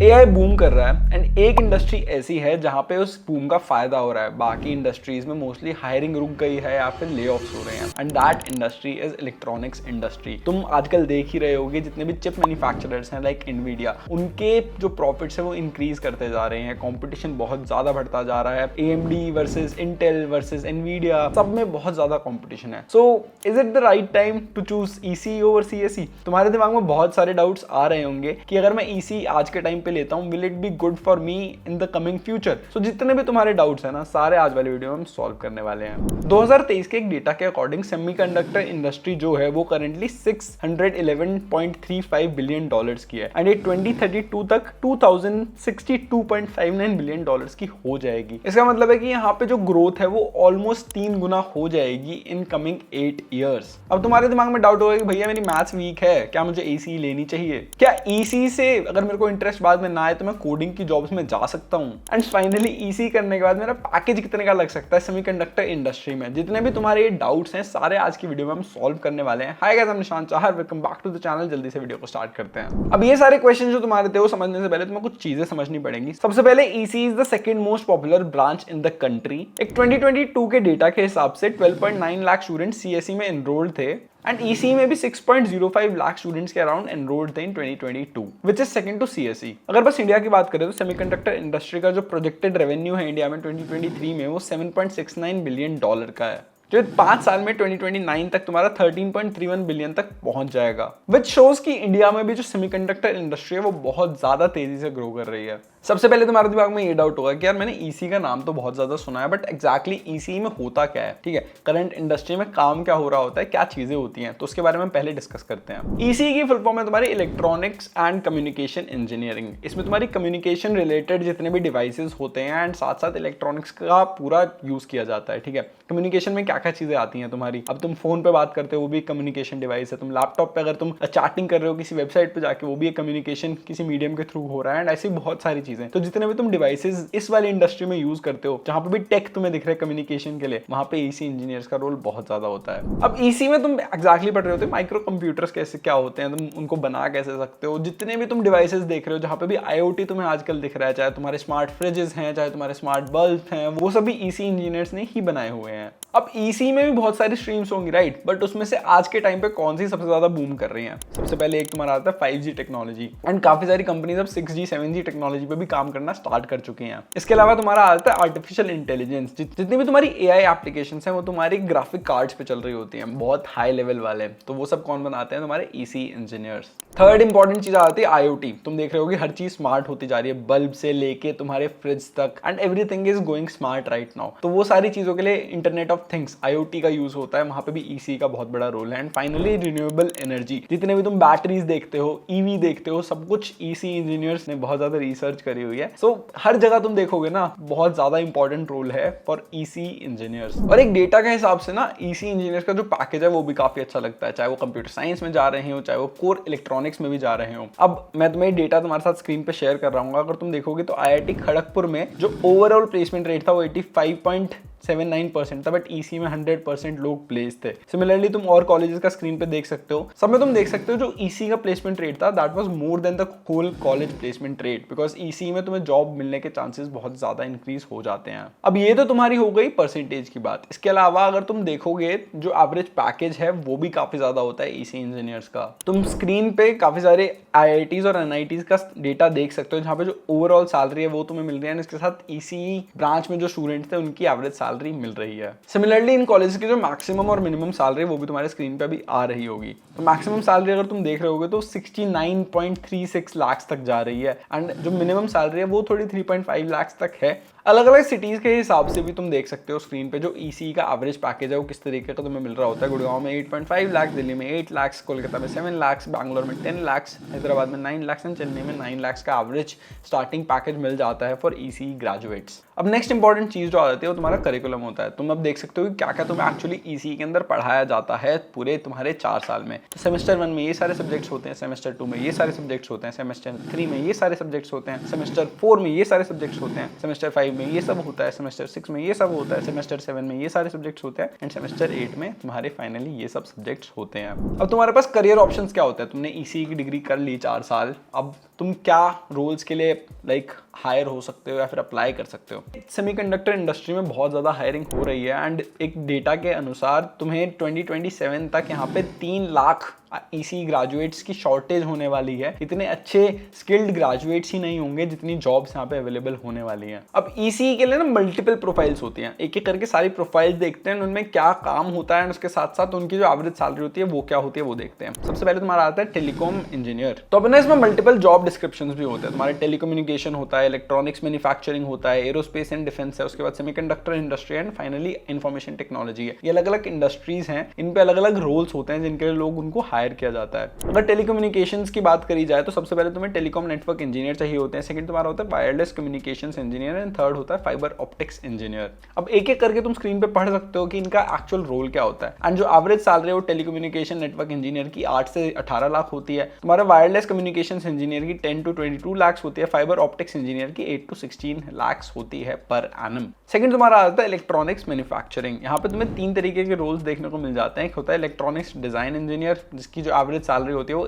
AI boom कर रहा है एंड एक इंडस्ट्री ऐसी है जहां पे उस बूम का फायदा हो रहा है। बाकी इंडस्ट्रीज में मोस्टली हायरिंग रुक गई है या फिर ले ऑफ्स हो रहे हैं and that industry is electronics industry. तुम आजकल देख ही रहे होगे जितने भी चिप मैन्युफैक्चरर्स हैं लाइक एनवीडिया, उनके जो प्रॉफिट्स है वो इंक्रीज करते जा रहे हैं। कॉम्पिटिशन बहुत ज्यादा बढ़ता जा रहा है। AMD versus Intel versus Nvidia, सब में बहुत ज्यादा कॉम्पिटिशन है। So is it the right time to choose EC over CSE? तुम्हारे दिमाग में बहुत सारे डाउट्स आ रहे होंगे कि अगर मैं ईसी आज के टाइम पे लेता हूं, will it be good for me in the coming future? So जितने भी तुम्हारे डाउट्स है ना, सारे आज वाले वीडियो में हम सॉल्व करने वाले हैं। 2023 के एक डेटा के अकॉर्डिंग सेमीकंडक्टर इंडस्ट्री जो है वो करंटली 611.35 बिलियन डॉलर्स की है एंड ये 2032 तक 2062.59 बिलियन डॉलर्स की हो जाएगी। इसका मतलब है कि यहाँ पे जो ग्रोथ है वो ऑलमोस्ट 3 गुना हो जाएगी इन कमिंग 8 ईयर्स। अब तुम्हारे दिमाग में डाउट होगा कि भैया मेरी मैथ्स वीक है, क्या मुझे ईसी लेनी चाहिए? क्या ईसी से अगर मेरे को इंटरेस्ट बाद में ना आए तो मैं कोडिंग की जॉब्स में जा सकता हूं? एंड फाइनली ईसी करने के बाद मेरा पैकेज कितने का लग सकता है सेमीकंडक्टर इंडस्ट्री में? जितने भी तुम्हारे डाउट्स हैं सारे आज की वीडियो में हम सॉल्व करने वाले हैं। हाय guys, I'm Nishan Chahar, welcome back to the channel. जल्दी से वीडियो को स्टार्ट करते हैं। अब ये सारे क्वेश्चन जो तुम्हारे थे वो समझने से पहले तुम्हें कुछ चीजें समझनी पड़ेंगी। सबसे पहले EC is the second most popular branch in the country. एक 2022 के डेटा के हिसाब से 12.9 लाख स्टूडेंट सीएसई में एनरोल्ड थे एंड EC में भी 6.05 लाख स्टूडेंट्स के अराउंड एनरोल्ड थे in 2022, which is second to CSE। अगर बस इंडिया की बात करें तो सेमीकंडक्टर इंडस्ट्री का जो प्रोजेक्टेड रेवेन्यू है इंडिया में 2023 में वो 7.69 बिलियन डॉलर का है, जो 5 साल में 2029 तक तुम्हारा 13.31 बिलियन तक पहुंच जाएगा, विच शोज कि इंडिया में भी जो सेमीकंडक्टर इंडस्ट्री है वो बहुत ज्यादा तेजी से ग्रो कर रही है। सबसे पहले तुम्हारे दिमाग में ये डाउट होगा कि यार मैंने ईसी का नाम तो बहुत ज्यादा सुना है, बट एग्जैक्टली ईसी में होता क्या है? ठीक है, करंट इंडस्ट्री में काम क्या हो रहा होता है, क्या चीजें होती हैं, तो उसके बारे में पहले डिस्कस करते हैं। ईसी की फुल फॉर्म है तुम्हारी इलेक्ट्रॉनिक्स एंड कम्युनिकेशन इंजीनियरिंग। इसमें तुम्हारी कम्युनिकेशन रिलेटेड जितने भी डिवाइसेस होते हैं एंड साथ साथ इलेक्ट्रॉनिक्स का पूरा यूज किया जाता है। ठीक है, कम्युनिकेशन में क्या क्या चीजें आती हैं तुम्हारी? अब तुम फोन पे बात करते हो वो भी कम्युनिकेशन डिवाइस है। तुम लैपटॉप पे अगर तुम चैटिंग कर रहे हो किसी वेबसाइट पे जाके, वो भी एक कम्युनिकेशन किसी मीडियम के थ्रू हो रहा है एंड ऐसी बहुत सारी चीजें। तो जितने भी तुम डिवाइसेस इस वाली इंडस्ट्री में यूज करते हो, जहां पे भी टेक तुम्हें दिख रहा है कम्युनिकेशन के लिए, वहां पे ईसी इंजीनियर्स का रोल बहुत ज्यादा होता है। अब ईसी में तुम एग्जैक्टली पढ़ रहे होते माइक्रो कंप्यूटर्स कैसे क्या होते हैं, तुम उनको बना कैसे सकते हो। जितने भी तुम डिवाइसेस देख रहे हो जहां पे भी IoT तुम्हें आजकल दिख रहा है, चाहे तुम्हारे स्मार्ट फ्रिजेस हैं, चाहे तुम्हारे स्मार्ट बल्ब हैं, वो सभी ईसी इंजीनियर्स ने ही बनाए हुए हैं। अब ईसी में भी बहुत सारी स्ट्रीम्स होंगी, राइट, बट उसमें से आज के टाइम पे कौन सी सबसे ज्यादा बूम कर रही है? सबसे पहले एक तुम्हारा आता है 5G टेक्नोलॉजी एंड काफी सारी कंपनीज अब 6G 7G टेक्नोलॉजी पे भी काम करना स्टार्ट कर चुकी हैं। इसके अलावा तुम्हारा आता है आर्टिफिशियल इंटेलिजेंस। जितनी भी तुम्हारी AI एप्लीकेशंस हैं वो तुम्हारी ग्राफिक कार्ड्स पे चल रही होती हैं, बहुत हाई लेवल वाले, तो वो सब कौन बनाते हैं? तुम्हारे ईसी इंजीनियर्स। थर्ड इंपॉर्टेंट चीज आती है IoT। तुम देख रहे हो कि हर चीज स्मार्ट होती जा रही है, बल्ब से लेके तुम्हारे फ्रिज तक, and everything is going smart right now. तो वो सारी चीजों के लिए इंटरनेट ऑफ थिंग्स IoT का यूज होता है, वहां पे भी ईसी का बहुत बड़ा रोल है। And finally renewable energy. जितने भी तुम बैटरीज देखते हो, EV देखते हो, सब कुछ ईसी इंजीनियर्स ने बहुत ज्यादा रिसर्च करी हुई है। सो हर जगह तुम देखोगे ना, बहुत ज्यादा इंपॉर्टेंट रोल है फॉर ईसी इंजीनियर्स। और एक डेटा के हिसाब से ना ईसी इंजीनियर्स का जो पैकेज है वो भी काफी अच्छा लगता है, चाहे वो कंप्यूटर साइंस में जा रहे हो, चाहे वो कोर इलेक्ट्रॉनिक्स में भी जा रहे हो। अब मैं तुम्हें डेटा तुम्हारे साथ स्क्रीन पे शेयर कर रहा हूँ। अगर तुम देखोगे तो IIT खड़गपुर में जो ओवरऑल प्लेसमेंट रेट था वो 85.79% था, बट ईसी में 100% लोग प्लेस थे। सिमिलरली तुम और कॉलेजेस का स्क्रीन पे देख सकते हो, सब में तुम देख सकते हो जो ईसी का प्लेसमेंट रेट था that was more than the whole college placement rate, because EC में तुम्हें जॉब मिलने के चांसेस बहुत ज्यादा इंक्रीज हो जाते हैं। अब ये तो तुम्हारी हो गई परसेंटेज की बात। इसके अलावा अगर तुम देखोगे जो एवरेज पैकेज है वो भी काफी ज्यादा होता है ईसी इंजीनियर्स का। तुम स्क्रीन पे काफी सारे IITs और NITs का डेटा देख सकते हो जहाँ पे जो ओवरऑल सैलरी है वो तुम्हें मिल रही है, इसके साथ ईसी ब्रांच में जो स्टूडेंट्स थे उनकी एवरेज सैलरी मिल रही है। सिमिलरली इन कॉलेज की जो मैक्सिमम और मिनिमम सैलरी वो भी तुम्हारे स्क्रीन पे भी आ रही होगी। तो मैक्सिमम सैलरी अगर तुम देख रहे होगे तो 69.36 लाख तक जा रही है एंड जो मिनिमम सैलरी है वो थोड़ी 3.5 लाख तक है। अलग अलग सिटीज के हिसाब से भी तुम देख सकते हो स्क्रीन पे जो ईसी का एवरेज पैकेज है वो किस तरीके का तुम्हें मिल रहा होता है। गुड़गांव में 8.5 लाख, दिल्ली में 8 लाख, कोलकाता में 7 लाख, बैंगलोर में 10 लाख, हैदराबाद में 9 लाख एंड चेन्नई में 9 लाख का एवरेज स्टार्टिंग पैकेज मिल जाता है फॉर ईसी ग्रेजुएट्स। अब नेक्स्ट इंपॉर्टेंट चीज जो आ जाती है वो तुम्हारा करिकुलम होता है। तुम अब देख सकते हो कि क्या क्या तुम्हें एक्चुअली ईसी के अंदर पढ़ाया जाता है पूरे तुम्हारे 4 साल में। तो सेमेस्टर 1 में ये सारे सब्जेक्ट्स होते हैं, सेमेस्टर 2 में ये सारे सब्जेक्ट्स होते हैं, सेमेस्टर 3 में ये सारे सब्जेक्ट्स होते हैं, सेमेस्टर 4 में ये सारे सब्जेक्ट्स होते हैं, सेमेस्टर 5 5 में ये सब होता है, सेमेस्टर 6 में ये सब होता है, सेमेस्टर 7 में ये सारे सब्जेक्ट्स होते हैं, एंड सेमेस्टर 8 में तुम्हारे फाइनली ये सब सब्जेक्ट्स होते हैं। अब तुम्हारे पास करियर ऑप्शंस क्या होता है? तुमने ईसी की डिग्री कर ली 4 साल, अब तुम क्या रोल्स के लिए लाइक हायर हो सकते हो या फिर अप्लाई कर सकते हो? सेमीकंडक्टर इंडस्ट्री में बहुत ज़्यादा हायरिंग हो रही है, एंड एक डेटा के अनुसार तुम्हें 2027 तक यहाँ पे 3 लाख ईसी ग्रेजुएट्स की शॉर्टेज होने वाली है। इतने अच्छे स्किल्ड ग्रेजुएट्स ही नहीं होंगे जितनी जॉब्स यहाँ पे अवेलेबल होने वाली हैं। अब ईसी के लिए ना मल्टीपल प्रोफाइल्स होती हैं, एक एक करके सारी प्रोफाइल्स देखते हैं, उनमें क्या काम होता है, और उसके साथ साथ उनकी जो एवरेज सैलरी होती है वो क्या होती है वो देखते हैं। सबसे पहले तुम्हारा आता है टेलीकॉम इंजीनियर। तो अपने इसमें मल्टीपल जॉब डिस्क्रिप्शंस भी होते हैं। तुम्हारे टेलीकम्युनिकेशन होता है, इलेक्ट्रॉनिक्स मैन्युफैक्चरिंग होता है, एरोस्पेस एंड डिफेंस है, उसके बाद semiconductor industry and finally information technology है। ये अलग अलग इंडस्ट्रीज हैं, इन पे अलग अलग रोल्स होते हैं जिनके लिए लोग उनको हायर किया जाता है। अगर टेलीकम्युनिकेशंस की बात करी जाए तो सबसे पहले तुम्हें टेलीकॉम नेटवर्क इंजीनियर चाहिए होते हैं, सेकंड तुम्हारा होता है wireless communications engineer, and third होता है फाइबर ऑप्टिक्स इंजीनियर। अब एक एक करके तुम स्क्रीन पे पढ़ सकते हो कि इनका एक्चुअल रोल क्या होता है। एंड जो एवरेज सैलरी है वो टेलीकम्युनिकेशन नेटवर्क इंजीनियर की 8 से 18 लाख होती है, तुम्हारा वायरलेस कम्युनिकेशंस इंजीनियर की 10 to 22 लाख होती है, फाइबर ऑप्टिक्स इंजीनियर की 8 to 16 लाख होती है पर एनम। सेकंड तुम्हारा आता है इलेक्ट्रॉनिक्स मैन्युफैक्चरिंग। यहाँ पे तुम्हें 3 तरीके के रोल्स देखने को मिल जाते हैं। एक होता है इलेक्ट्रॉनिक्स डिजाइन इंजीनियर, जिसकी जो एवरेज सैलरी होती है वो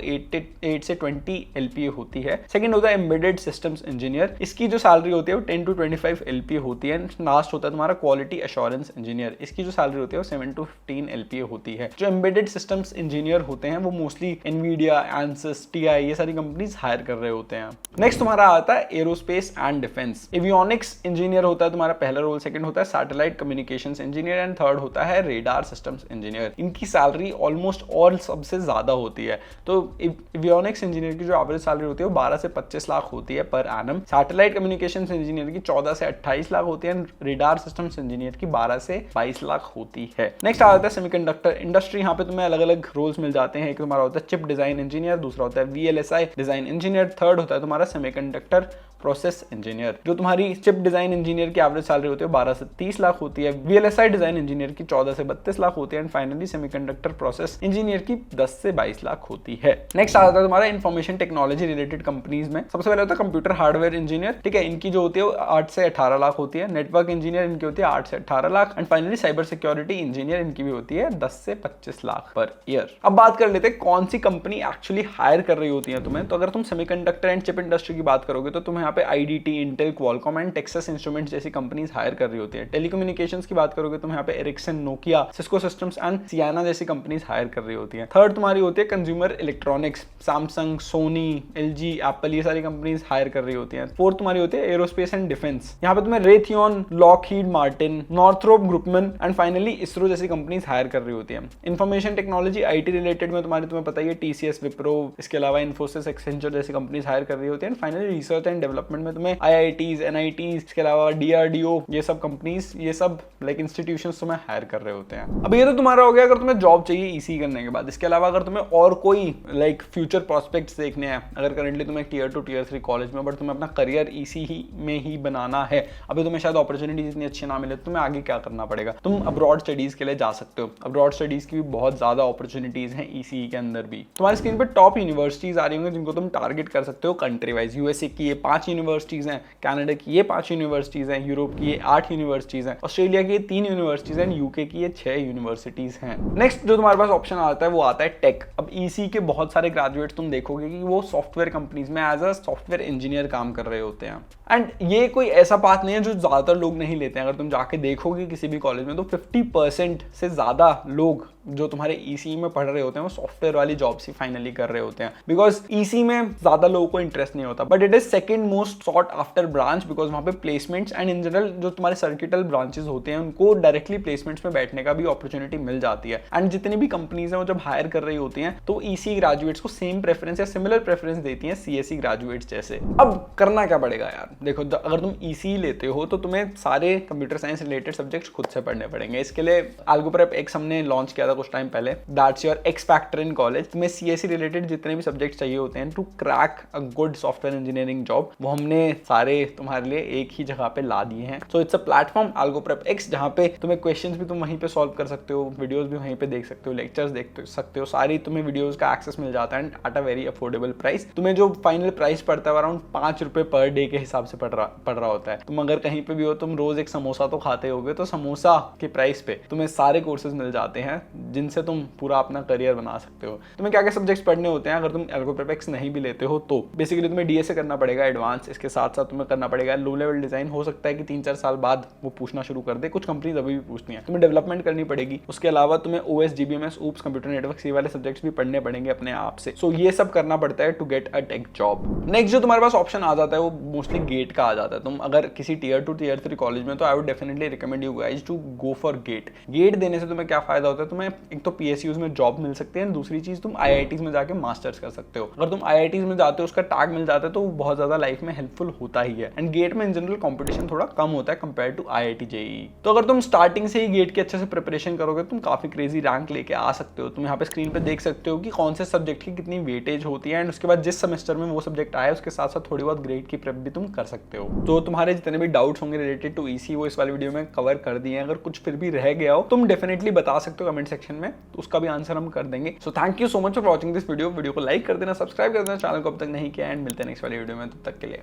8 से 20 LPA होती है। सेकंड होता है एम्बेडेड सिस्टम्स इंजीनियर, इसकी जो सैलरी होती है वो 10 to 25 LPA होती है। लास्ट होता है तुम्हारा क्वालिटी एश्योरेंस इंजीनियर, इसकी जो सैलरी होती है वो 7 to 15 LPA होती है। जो एम्बेडेड सिस्टम्स इंजीनियर होते हैं वो मोस्टली एनवीडिया, एंसिस, TI ये सारी कंपनीज हायर कर रहे होते हैं। नेक्स्ट तुम्हारा आता है aerospace and defence. Avionics engineer होता है तुम्हारा पहला रोल, सेकंड होता है satellite communications engineer, and third होता है रेडार सिस्टम्स इंजीनियर। इनकी सैलरी ऑलमोस्ट ऑल सबसे ज्यादा होती है। तो एवियोनिक्स इंजीनियर की जो एवरेज सैलरी होती है वो 12 से 25 लाख होती है per annum. Satellite communications engineer की 14 से 28 लाख होती है, रेडार सिस्टम्स इंजीनियर की 12 से 22 लाख होती है। नेक्स्ट आ जाता है सेमीकंडक्टर इंडस्ट्री। यहाँ पे तुम्हें अलग अलग रोल्स मिल जाते हैं। एक तुम्हारा होता है चिप डिजाइन इंजीनियर, दूसरा होता है VLSI डिजाइन इंजीनियर, थर्ड होता है तुम्हारा सेमीकंडक्टर प्रोसेस इंजीनियर। जो तुम्हारी चिप डिजाइन इंजीनियर की एवरेज सैलरी होती है 12 से 30 लाख होती है, VLSI डिजाइन इंजीनियर की 14 से 32 लाख होती है, and finally semiconductor process engineer की 10 से 22 लाख होती है। नेक्स्ट आता है तुम्हारा इंफॉर्मेशन टेक्नोलॉजी रिलेटेड कंपनीज में। सबसे पहले होता है कंप्यूटर हार्डवेयर इंजीनियर, ठीक है, इनकी जो होती है 8 से 18 लाख होती है। नेटवर्क इंजीनियर इनकी होती है 8 से 18 lakh, and finally cyber security engineer इनकी भी होती है 10 से 25 लाख पर ईयर। अब बात कर लेते हैं कौन सी कंपनी एक्चुअली हायर कर रही होती है तुम्हें। तो अगर तुम सेमीकंडक्टर एंड चिप इंडस्ट्री की बात करोगे तो तुम्हें यहाँ पे IDT, Intel, Qualcomm and Texas instruments जैसी कंपनीज हायर कर रही होती है। टेलीकम्युनिकेशंस की बात करोगे तो यहाँ पे Ericsson, Nokia, Cisco Systems and Ciena जैसी कंपनीज हायर कर रही होती है। थर्ड तुम्हारी होती है consumer electronics, Samsung, Sony, LG, Apple, ये सारी कंपनीज हायर कर रही होती हैं। फोर्थ तुम्हारी होती है एरोस्पेस एंड डिफेंस, यहाँ पे तुम्हें Raytheon, Lockheed Martin, Northrop Grumman and finally ISRO जैसी कंपनीज हायर कर रही होती है। इंफॉर्मेशन टेक्नोलॉजी IT रिलेटेड में तुम्हें पता ही है TCS, विप्रो, इसके अलावा इन्फोसिस, एक्सेंचर जैसी कंपनीज हायर कर रही होती है। फाइनली रिसर्च एंड डेवलपमेंट में तुम्हें IITs, NITs, इसके अलावा DRDO, ये सब कंपनीज, ये सब लाइक इंस्टीट्यूशंस तुम्हें हायर कर रहे होते हैं। अब ये तो तुम्हारा हो गया अगर तुम्हें जॉब चाहिए ईसी करने के बाद। इसके अलावा अगर तुम्हें और कोई लाइक फ्यूचर प्रोस्पेक्ट्स देखने हैं, अगर करंटली तुम्हें Tier 2 Tier 3 कॉलेज में बट तुम्हें अपना करियर ईसी ही में ही बनाना है, अभी तुम्हें शायद अपॉर्चुनिटीज इतनी अच्छी ना मिले, तुम्हें आगे क्या करना पड़ेगा? तुम अब्रॉड स्टडीज के लिए जा सकते हो। अब्रॉड स्टडीज की भी बहुत ज्यादा अपॉर्चुनिटीज हैं ईसी के अंदर भी। तुम्हारी स्क्रीन पे टॉप यूनिवर्सिटीज आ रही होंगी जिनको तुम टारगेट कर सकते हो कंट्री वाइज। USA की ये 5 यूनिवर्सिटीज हैं, कनाडा की ये 5 यूनिवर्सिटीज हैं, यूरोप की ये 8 यूनिवर्सिटीज हैं, ऑस्ट्रेलिया की ये 3 यूनिवर्सिटीज हैं, UK की ये 6 यूनिवर्सिटीज हैं। नेक्स्ट जो तुम्हारे पास ऑप्शन आता है वो आता है टेक। अब ईसी के बहुत सारे ग्रेजुएट्स तुम देखोगे कि वो सॉफ्टवेयर कंपनीज में एज अ सॉफ्टवेयर इंजीनियर काम कर रहे होते हैं। एंड ये कोई ऐसा पाथ नहीं है जो ज्यादातर लोग नहीं लेते हैं। अगर तुम जाके देखोगे किसी भी कॉलेज में तो 50% से ज्यादा लोग जो तुम्हारे ईसी में पढ़ रहे होते हैं वो सॉफ्टवेयर वाली जॉब्स ही फाइनली कर रहे होते हैं, बिकॉज ईसी में ज्यादा लोगों को इंटरेस्ट नहीं होता, but it is second most sought after branch, because वहां पे प्लेसमेंट्स एंड इन जनरल जो तुम्हारे सर्किटल ब्रांचेस होते हैं उनको डायरेक्टली प्लेसमेंट्स में बैठने का भी अपॉर्चुनिटी मिल जाती है। एंड जितनी भी कंपनीज हैं वो जब हायर कर रही होती हैं तो ईसी ग्रेजुएट्स को सेम प्रेफरेंस या सिमिलर प्रेफरेंस देती हैं CSE ग्रेजुएट्स जैसे। अब करना क्या पड़ेगा यार? देखो, अगर तुम ईसी लेते हो तो तुम्हें सारे कंप्यूटर साइंस रिलेटेड सब्जेक्ट्स खुद से पढ़ने पड़ेंगे। इसके लिए AlgoPrep X हमने लॉन्च किया था था कुछ टाइम पहले, that's your X factor in college. तुम्हें सीएससी रिलेटेड जितने भी सब्जेक्ट चाहिए होते हैं to crack a good software engineering job, वो हमने सारे तुम्हारे लिए एक ही जगह पे ला दिए हैं। So it's a platform AlgoPrepX, जहाँ पे तुम्हें क्वेश्चंस भी तुम वहीं पे सॉल्व कर सकते हो, वीडियोस भी वहीं पे देख सकते हो, लेक्चर्स देख सकते हो, सारी तुम्हें वीडियोस का एक्सेस मिल जाता है at a very affordable price. तुम्हें जो फाइनल प्राइस पड़ता है अराउंड 5 रुपए पर डे के हिसाब से पड़ रहा होता है। तुम अगर कहीं पे भी हो, तुम रोज एक समोसा तो खाते होगे, तो समोसा के प्राइस पे तुम्हें सारे कोर्सेज मिल जाते हैं जिनसे तुम पूरा अपना करियर बना सकते हो। तुम्हें क्या क्या सब्जेक्ट्स पढ़ने होते हैं अगर तुम AlgoPrepX नहीं भी लेते हो तो? बेसिकली तुम्हें DSA करना पड़ेगा एडवांस, इसके साथ साथ तुम्हें करना पड़ेगा लो लेवल डिजाइन। हो सकता है कि 3-4 साल बाद वो पूछना शुरू कर दे, कुछ कंपनीज अभी भी पूछती हैं। तुम्हें डेवलपमेंट करनी पड़ेगी, उसके अलावा तुम्हें OS, GBMS, oops, computer network, ये वाले सब्जेक्ट्स भी पढ़ने पड़ेंगे अपने आप से। सो ये सब करना पड़ता है to get a tech job. Next जो तुम्हारे पास ऑप्शन आ जाता है वो मोस्टली गेट का आ जाता है। तुम अगर किसी Tier 2 Tier 3 कॉलेज में, तो I would definitely recommend you guys to go for GATE. GATE देने से तुम्हें क्या फायदा होता है, तुम्हें एक तो PSUs में जॉब मिल सकती है, दूसरी चीज तुम IITs में जाके मास्टर्स कर सकते हो। अगर तुम IITs में जाते हो, उसका टैग मिल जाता है, तो वो बहुत ज्यादा लाइफ में हेल्पफुल होता ही है। एंड गेट में इन जनरल कंपटीशन थोड़ा कम होता है कंपेयर टू IIT JEE। तो अगर तुम स्टार्टिंग से ही गेट की अच्छे से प्रिपरेशन करोगे, तुम काफी क्रेजी रैंक लेके आ सकते हो। तुम यहाँ पे स्क्रीन पे देख सकते हो कि कौन से सब्जेक्ट की कितनी वेटेज होती है, एंड उसके बाद जिस सेमेस्टर में वो सब्जेक्ट आया उसके साथ साथ थोड़ी बहुत ग्रेड की प्रेप भी तुम कर सकते हो। तो तुम्हारे जितने भी डाउट्स होंगे रिलेटेड टू EC वो इस वाली वीडियो में कवर कर दिए हैं। अगर कुछ फिर भी रह गया हो, तुम डेफिनेटली बता सकते हो कमेंट सेक्शन में, तो उसका भी आंसर हम कर देंगे। So thank you so much for watching this video. Video को लाइक कर देना, सब्सक्राइब कर देना चैनल को अब तक नहीं किया, एंड मिलते हैं नेक्स्ट वाली वीडियो में। तब तक के लिए